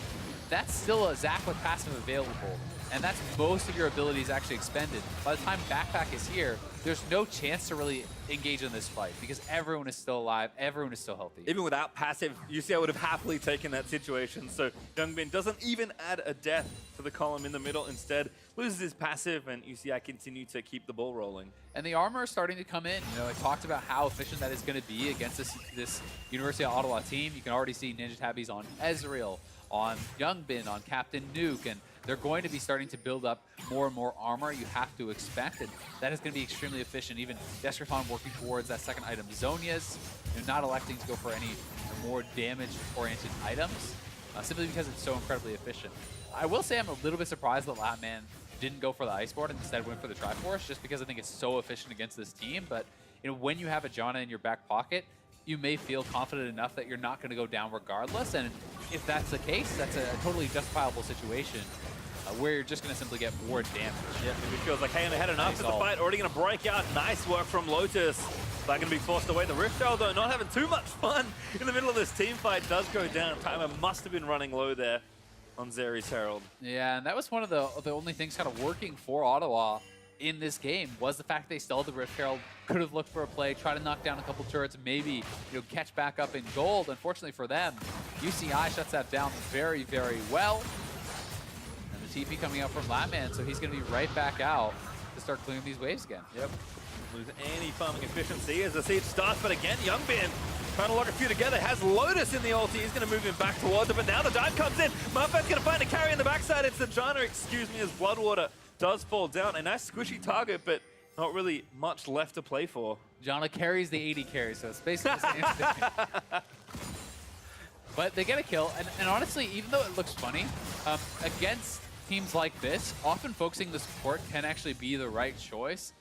that's still a Zac with passive available, and that's most of your abilities actually expended. By the time Backpack is here, there's no chance to really engage in this fight because everyone is still alive, everyone is still healthy. Even without passive, UCI would have happily taken that situation, so Youngbin doesn't even add a death to the column in the middle. Instead, loses his passive, and UCI continue to keep the ball rolling. And the armor is starting to come in. I talked about how efficient that is going to be against this University of Ottawa team. You can already see Ninja Tabbies on Ezreal, on Youngbin, on Captain Nuke, and they're going to be starting to build up more and more armor. You have to expect, and that is going to be extremely efficient. Even Deskerton working towards that second item, Zonia's, not electing to go for any more damage-oriented items, simply because it's so incredibly efficient. I will say I'm a little bit surprised that Latman didn't go for the Ice Board and instead went for the Triforce, just because I think it's so efficient against this team. But when you have a Janna in your back pocket, you may feel confident enough that you're not going to go down regardless. And if that's the case, that's a totally justifiable situation where you're just going to simply get more damage. Yeah, it feels like, hey, and they had enough of the fight. Already going to break out. Nice work from Lotus. They're going to be forced away. The Rift Shell, though, not having too much fun in the middle of this team fight, does go down. Timer must have been running low there on Zeri's Herald. Yeah, and that was one of the only things kind of working for Ottawa in this game was the fact they stalled the Rift Herald, could have looked for a play, try to knock down a couple turrets, maybe catch back up in gold. Unfortunately for them, UCI shuts that down very, very well. And the TP coming out from Latman, so he's going to be right back out to start clearing these waves again. Yep. Lose any farming efficiency as the siege starts, but again, Youngbin trying to lock a few together, has Lotus in the ulti. He's going to move him back towards it, but now the dive comes in. Mafet's going to find a carry in the backside. It's the Janna, excuse me, as Bloodwater does fall down. A nice squishy target, but not really much left to play for. Janna carries the 80 carry, so it's basically the same thing. But they get a kill, and honestly, even though it looks funny, against teams like this, often focusing the support can actually be the right choice.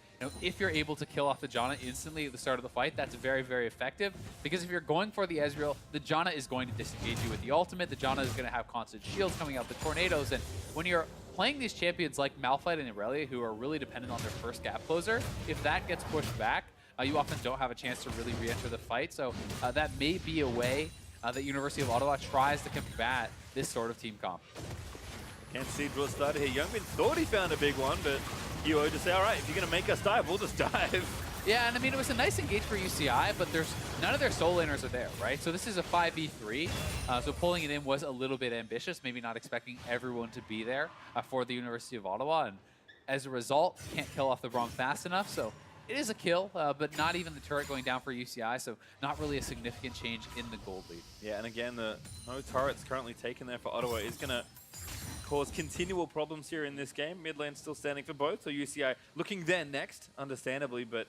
If you're able to kill off the Janna instantly at the start of the fight, that's very, very effective. Because if you're going for the Ezreal, the Janna is going to disengage you with the ultimate. The Janna is going to have constant shields coming out, the tornadoes. And when you're playing these champions like Malphite and Irelia, who are really dependent on their first gap closer, if that gets pushed back, you often don't have a chance to really re-enter the fight. So that may be a way that University of Ottawa tries to combat this sort of team comp. Can't see draw started here. Youngbin thought he found a big one, but UO just say, all right, if you're going to make us dive, we'll just dive. Yeah, and I mean, it was a nice engage for UCI, but there's none of their soul laners are there, right? So this is a 5v3, so pulling it in was a little bit ambitious, maybe not expecting everyone to be there for the University of Ottawa, and as a result, can't kill off the Braum fast enough, so it is a kill, but not even the turret going down for UCI, so not really a significant change in the gold lead. Yeah, and again, the no turrets currently taken there for Ottawa is going to cause continual problems here in this game. Mid lane still standing for both, so UCI looking there next, understandably, but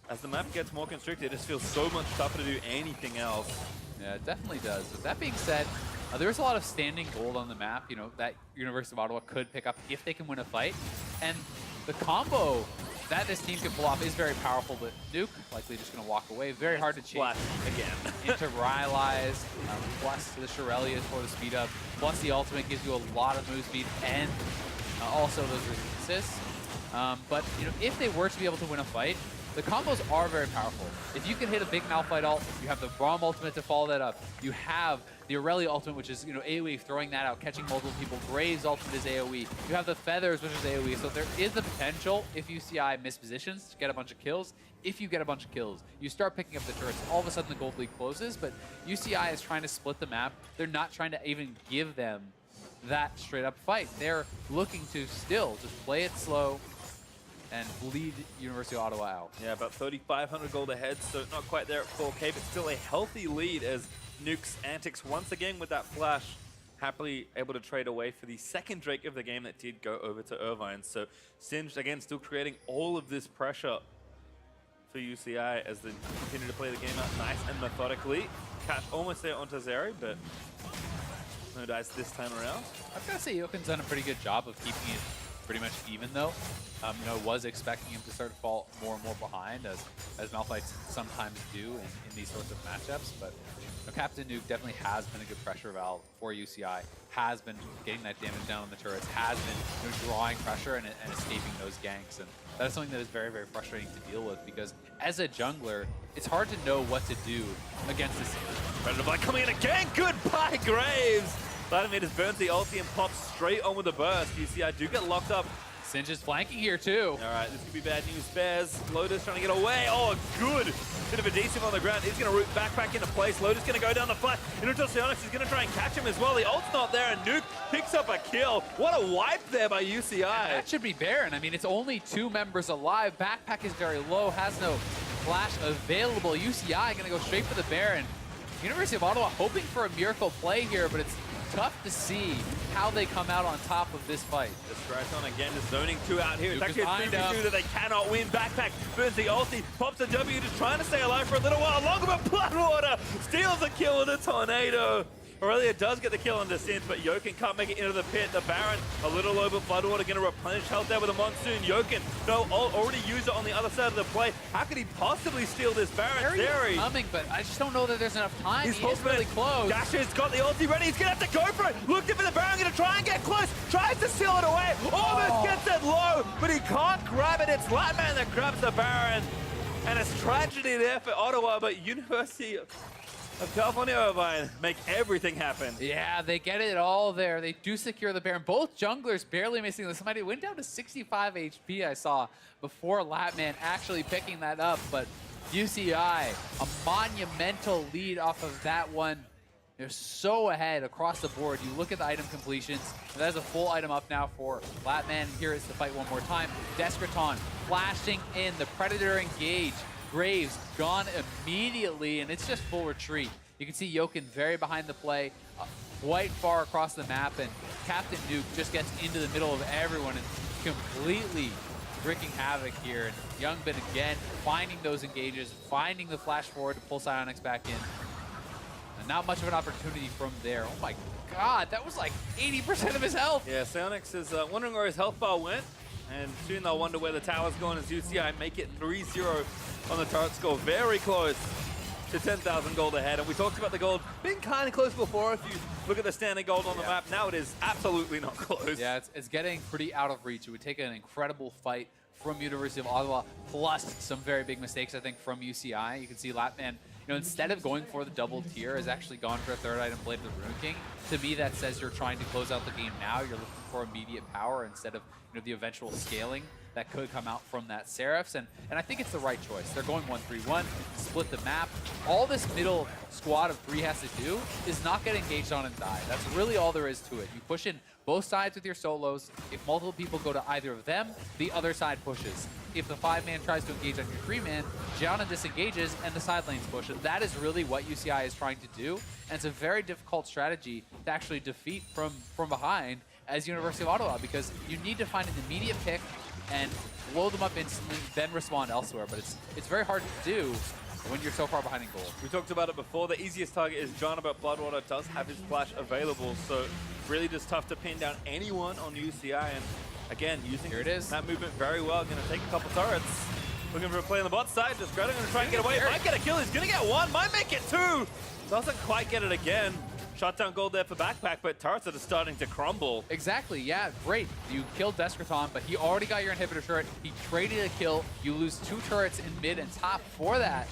as the map gets more constricted, it just feels so much tougher to do anything else. Yeah, it definitely does. With that being said, there's a lot of standing gold on the map, that University of Ottawa could pick up if they can win a fight. And the combo that this team can pull off is very powerful, but Nuke likely just going to walk away. Very hard to change again. into Rylai's, plus the Shirelia for the speed up, plus the ultimate gives you a lot of move speed and also those resistances. But if they were to be able to win a fight, the combos are very powerful. If you can hit a big Malphite ult, you have the Braum ultimate to follow that up. You have the Irelia ultimate, which is AoE, throwing that out, catching multiple people. Graves ultimate is AoE. You have the Feathers, which is AoE. So there is the potential, if UCI mispositions, to get a bunch of kills. If you get a bunch of kills, you start picking up the turrets. All of a sudden, the gold league closes. But UCI is trying to split the map. They're not trying to even give them that straight up fight. They're looking to still just play it slow and bleed University of Ottawa out. Yeah, about 3,500 gold ahead, so not quite there at 4K, but still a healthy lead as Nuke's antics once again with that flash, happily able to trade away for the second Drake of the game that did go over to Irvine. So Singed again still creating all of this pressure for UCI as they continue to play the game out nice and methodically. Catch almost there onto Zeri, but no dice this time around. I've got to say, Jokin's done a pretty good job of keeping it pretty much even, though. You know, was expecting him to start to fall more and more behind, as Malphites sometimes do in these sorts of matchups. But you know, Captain Nuke definitely has been a good pressure valve for UCI, has been getting that damage down on the turrets, has been drawing pressure and escaping those ganks. And that is something that is very, very frustrating to deal with, because as a jungler, it's hard to know what to do against this. Predator Blight coming in again. Goodbye, Graves. Vladimir just burns the ulti and pops straight on with the burst. UCI do get locked up. Singe is flanking here too. All right, this could be bad news. Bears, Lotus trying to get away. Oh, good. Bit of a decent on the ground. He's going to root back into place. Lotus going to go down the flat. Onyx is going to try and catch him as well. The ult's not there, and Nuke picks up a kill. What a wipe there by UCI. And that should be Baron. I mean, it's only 2 members alive. Backpack is very low, has no flash available. UCI going to go straight for the Baron. University of Ottawa hoping for a miracle play here, but it's tough to see how they come out on top of this fight. The Straton again, just zoning 2 out here. It's Luke actually a 3v2 that they cannot win. Backpack burns the ulti, pops a W, just trying to stay alive for a little while longer, but Bloodwater steals a kill with a tornado. Aurelia does get the kill on the synth, but Jokin can't make it into the pit. The Baron, a little low, but Bloodwater going to replenish health there with a Monsoon. Jokin, no, already used it on the other side of the play. How could he possibly steal this Baron? Very coming, but I just don't know that there's enough time. He's really close. Dasher's got the ulti ready. He's going to have to go for it. Looked for the Baron, going to try and get close. Tries to seal it away. Almost gets it low, but he can't grab it. It's Latman that grabs the Baron. And it's tragedy there for Ottawa, but University of California Irvine make everything happen. Yeah, they get it all there. They do secure the Baron. Both junglers barely missing this. Somebody went down to 65 HP, I saw, before Latman actually picking that up. But UCI, a monumental lead off of that one. They're so ahead across the board. You look at the item completions. That is a full item up now for Latman. Here is the fight one more time. Descraton flashing in. The Predator engage. Graves gone immediately, and it's just full retreat. You can see Jokin very behind the play, quite far across the map, and Captain Nuke just gets into the middle of everyone and completely wreaking havoc here. And Youngbin again finding those engages, finding the flash forward to pull Psyonix back in. And not much of an opportunity from there. Oh my god, that was like 80% of his health. Yeah, Psyonix is wondering where his health bar went, and soon they'll wonder where the tower's gone as UCI make it 3-0 on the turret score. Very close to 10,000 gold ahead. And we talked about the gold being kind of close before. If you look at the standing gold on the map, now it is absolutely not close. Yeah, it's getting pretty out of reach. It would take an incredible fight from University of Ottawa, plus some very big mistakes, I think, from UCI. You can see Latman, you know, instead of going for the double tier, has actually gone for a third item, Blade of the Rune King. To me, that says you're trying to close out the game now. You're looking for immediate power instead of, you know, the eventual scaling that could come out from that Seraphs, and I think it's the right choice. They're going 1-3-1, split the map. All this middle squad of 3 has to do is not get engaged on and die. That's really all there is to it. You push in both sides with your solos. If multiple people go to either of them, the other side pushes. If the 5-man tries to engage on your 3-man, Gianna disengages and the side lanes push. And that is really what UCI is trying to do, and it's a very difficult strategy to actually defeat from behind as University of Ottawa, because you need to find an immediate pick and blow them up instantly, then respond elsewhere. But it's very hard to do when you're so far behind in gold. We talked about it before. The easiest target is John, but Bloodwater does have his flash available, so really just tough to pin down anyone on UCI. And again, using that movement very well. Going to take a couple turrets. Looking for a play on the bot side. Just going to try and get away. Might get a kill. He's going to get 1. Might make it 2. Doesn't quite get it again. Shot down gold there for Backpack, but turrets are just starting to crumble. Exactly, yeah, great. You killed Descraton, but he already got your inhibitor turret. He traded a kill. You lose 2 turrets in mid and top for that.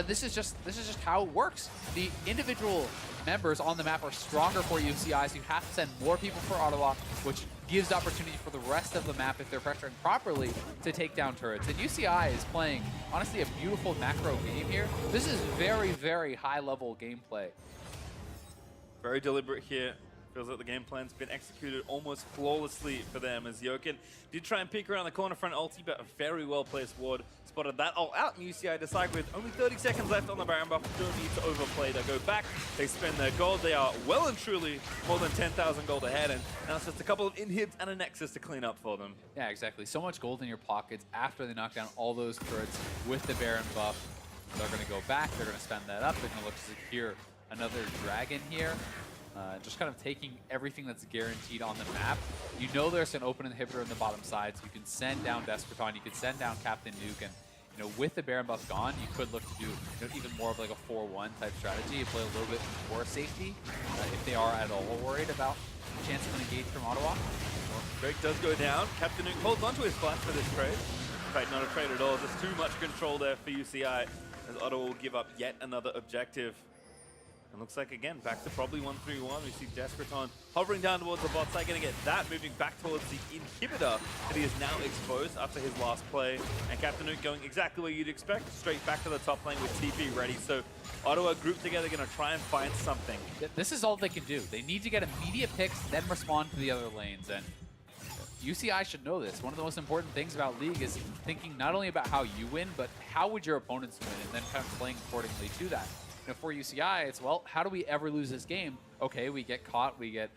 This is just how it works. The individual members on the map are stronger for UCI, so you have to send more people for Ottawa, which gives opportunity for the rest of the map, if they're pressuring properly, to take down turrets. And UCI is playing, honestly, a beautiful macro game here. This is very, very high-level gameplay. Very deliberate here Feels like the game plan's been executed almost flawlessly for them, as Jokin did try and peek around the corner front ulti, but a very well-placed ward spotted that all out, and UCI decide with only 30 seconds left on the Baron buff, don't need to overplay. They go back, they spend their gold, they are well and truly more than 10,000 gold ahead, and now it's just a couple of inhibs and a Nexus to clean up for them. Yeah, exactly. So much gold in your pockets after they knock down all those turrets with the Baron buff. They're going to go back, they're going to spend that up, they're going to look to secure another dragon here. Just kind of taking everything that's guaranteed on the map. You know there's an open inhibitor in the bottom side, so you can send down Desperton, you can send down Captain Nuke, and with the Baron buff gone, you could look to do even more of like a 4-1 type strategy. You play a little bit more safety if they are at all worried about the chance of an engage from Ottawa. Well, Drake does go down. Captain Nuke holds onto his flash for this trade. In fact, not a trade at all. There's too much control there for UCI, as Ottawa will give up yet another objective. And looks like, again, back to probably 1-3-1. We see Desperton hovering down towards the bot side, going to get that, moving back towards the inhibitor that he is now exposed after his last play. And Captain Nuke going exactly where you'd expect, straight back to the top lane with TP ready. So Ottawa grouped together, going to try and find something. This is all they can do. They need to get immediate picks, then respond to the other lanes. And UCI should know this. One of the most important things about League is thinking not only about how you win, but how would your opponents win, and then kind of playing accordingly to that. For UCI, it's, well, how do we ever lose this game? Okay, we get caught, we get,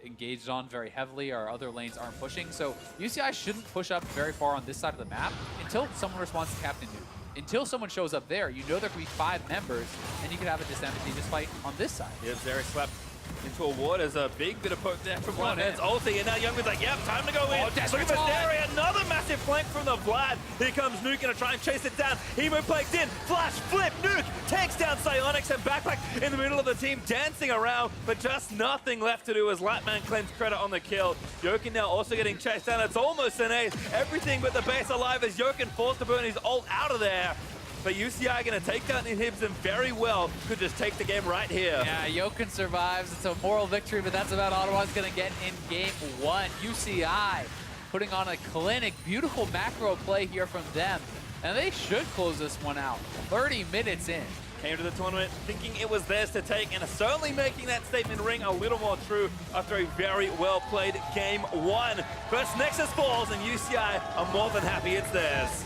engaged on very heavily, our other lanes aren't pushing. So UCI shouldn't push up very far on this side of the map until someone responds to Captain Nuke. Until someone shows up there, there could be 5 members, and you could have a disadvantageous fight on this side. Yeah, Zeri slapped into a ward as a big bit of poke there from one. It's ulti, and now Youngman's like, yep, time to go in. Look at Zeri, another massive flank from the Vlad. Here comes Nuke, gonna try and chase it down. Emo plagued in, flash, flip, Nuke takes down Psionics, and Backpack in the middle of the team dancing around, but just nothing left to do as Latman claims credit on the kill. Jokin now also getting chased down. It's almost an ace. Everything but the base alive as Jokin forced to burn his ult out of there. But UCI going to take down inhibs and very well could just take the game right here. Yeah, Jokin survives. It's a moral victory, but that's about Ottawa's going to get in game 1. UCI putting on a clinic. Beautiful macro play here from them. And they should close this one out. 30 minutes in. Came to the tournament thinking it was theirs to take, and certainly making that statement ring a little more true after a very well-played game 1. First Nexus falls, and UCI are more than happy it's theirs.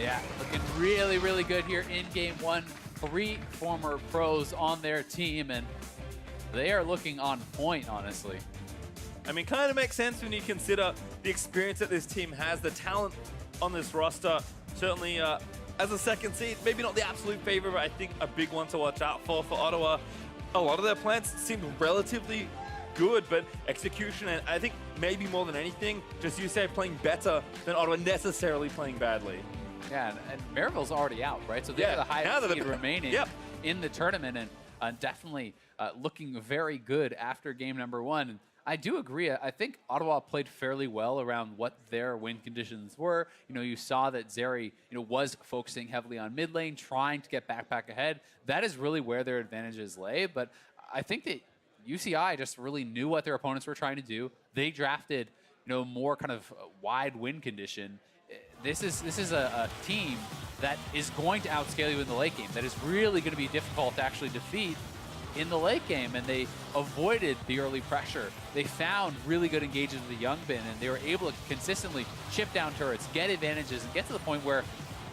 Yeah, looking really, really good here in game 1. 3 former pros on their team, and they are looking on point, honestly. I mean, kind of makes sense when you consider the experience that this team has, the talent on this roster. Certainly, as a second seed, maybe not the absolute favorite, but I think a big one to watch out for Ottawa. A lot of their plans seemed relatively good, but execution, and I think maybe more than anything, just UCI playing better than Ottawa necessarily playing badly. Yeah, and Maryville's already out, right? So they're the highest seed remaining in the tournament, and definitely looking very good after game number 1. And I do agree. I think Ottawa played fairly well around what their win conditions were. You saw that Zeri, was focusing heavily on mid lane, trying to get backpack ahead. That is really where their advantages lay. But I think that UCI just really knew what their opponents were trying to do. They drafted, more kind of wide win condition. This is a team that is going to outscale you in the late game. That is really going to be difficult to actually defeat in the late game, and they avoided the early pressure. They found really good engages with the Youngbin, and they were able to consistently chip down turrets, get advantages, and get to the point where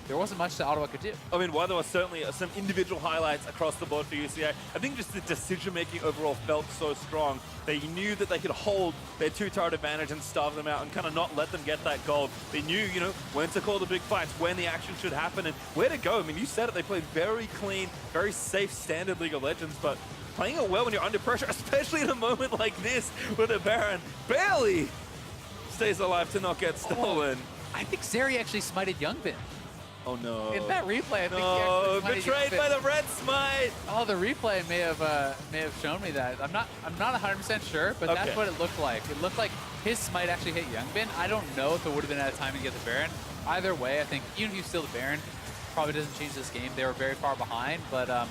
there wasn't much that Ottawa could do. I mean, while there were certainly some individual highlights across the board for UCI, I think just the decision-making overall felt so strong. They knew that they could hold their 2-turret advantage and starve them out and kind of not let them get that gold. They knew, when to call the big fights, when the action should happen, and where to go. I mean, you said it, they played very clean, very safe standard League of Legends, but playing it well when you're under pressure, especially in a moment like this where the Baron barely stays alive to not get stolen. I think Zeri actually smited Youngbin. Oh no! In that replay, I think he betrayed by the red smite. Oh, the replay may have shown me that. I'm not 100% sure, but that's what it looked like. It looked like his smite actually hit Youngbin. I don't know if it would have been out of time to get the Baron. Either way, I think even if he's still the Baron, probably doesn't change this game. They were very far behind, but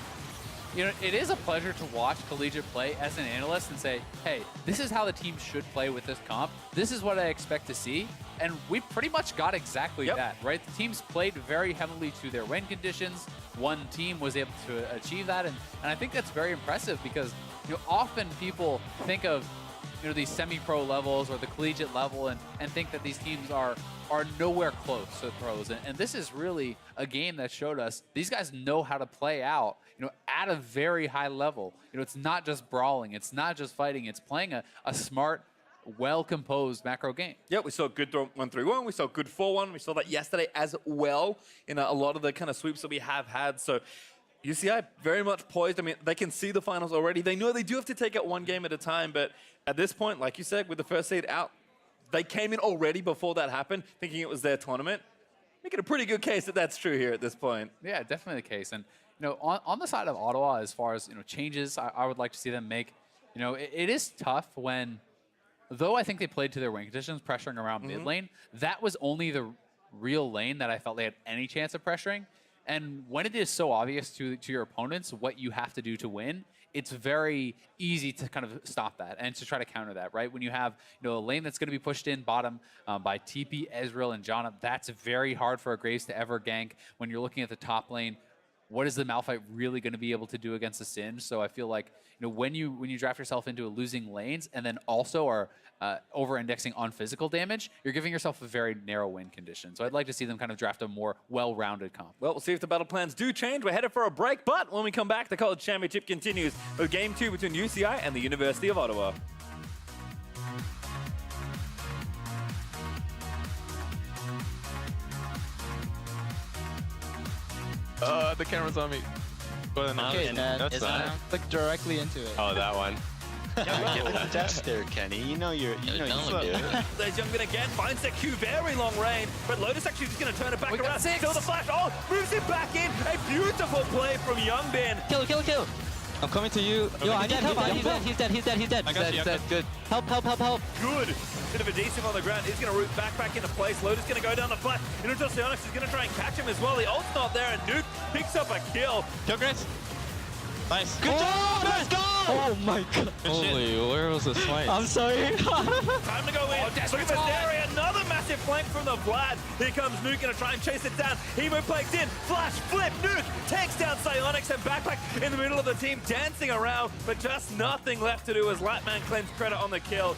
it is a pleasure to watch collegiate play as an analyst and say, hey, this is how the team should play with this comp. This is what I expect to see. And we pretty much got exactly that, right? The teams played very heavily to their win conditions. One team was able to achieve that. And I think that's very impressive because often people think of these semi-pro levels or the collegiate level and think that these teams are nowhere close to pros. And this is really a game that showed us these guys know how to play out, at a very high level. It's not just brawling, it's not just fighting, it's playing a smart, well-composed macro game. Yeah, we saw good 1-3-1, we saw good 4-1, we saw that yesterday as well in a lot of the kind of sweeps that we have had. So UCI very much poised. I mean, they can see the finals already. They know they do have to take it one game at a time, but at this point, like you said, with the first seed out, they came in already before that happened, thinking it was their tournament. Making a pretty good case that that's true here at this point. Yeah, definitely the case. And on the side of Ottawa, as far as changes, I would like to see them make. It is tough when, though I think they played to their win conditions, pressuring around mid lane. That was only the real lane that I felt they had any chance of pressuring. And when it is so obvious to your opponents what you have to do to win, it's very easy to kind of stop that and to try to counter that, right? When you have a lane that's going to be pushed in bottom by TP, Ezreal, and Janna, that's very hard for a Graves to ever gank. When you're looking at the top lane, what is the Malphite really going to be able to do against the Singe? So I feel like when you draft yourself into losing lanes and then also are over-indexing on physical damage, you're giving yourself a very narrow win condition. So I'd like to see them kind of draft a more well-rounded comp. Well, we'll see if the battle plans do change. We're headed for a break, but when we come back, the College Championship continues with Game 2 between UCI and the University of Ottawa. The camera's on me. Okay, man. Look directly into it. Oh, that one. Give it a test there, Kenny. You know you do it. There's Young again, finds that Q very long range, but Lotus actually just going to turn it back around. Still the flash. Oh, moves it back in. A beautiful play from Youngbin. Kill. I'm coming to you. Yo, I need help. He's dead. I got you. Good. Help. Good. Bit of a decent on the ground. He's going to root back into place. Lotus going to go down the flash. Onyx is going to try and catch him as well. The ult's not there, and Nuke picks up a kill. Kill, Grace. Nice. Good job. Let's go. Oh my god. Holy, where was the smite? I'm sorry. Time to go in. Look at this. Another massive flank from the Vlad. Here comes Nuke, going to try and chase it down. Hemo plagues in. Flash, flip, Nuke takes down Onyx and Backpack in the middle of the team, dancing around, but just nothing left to do as Latman claims credit on the kill.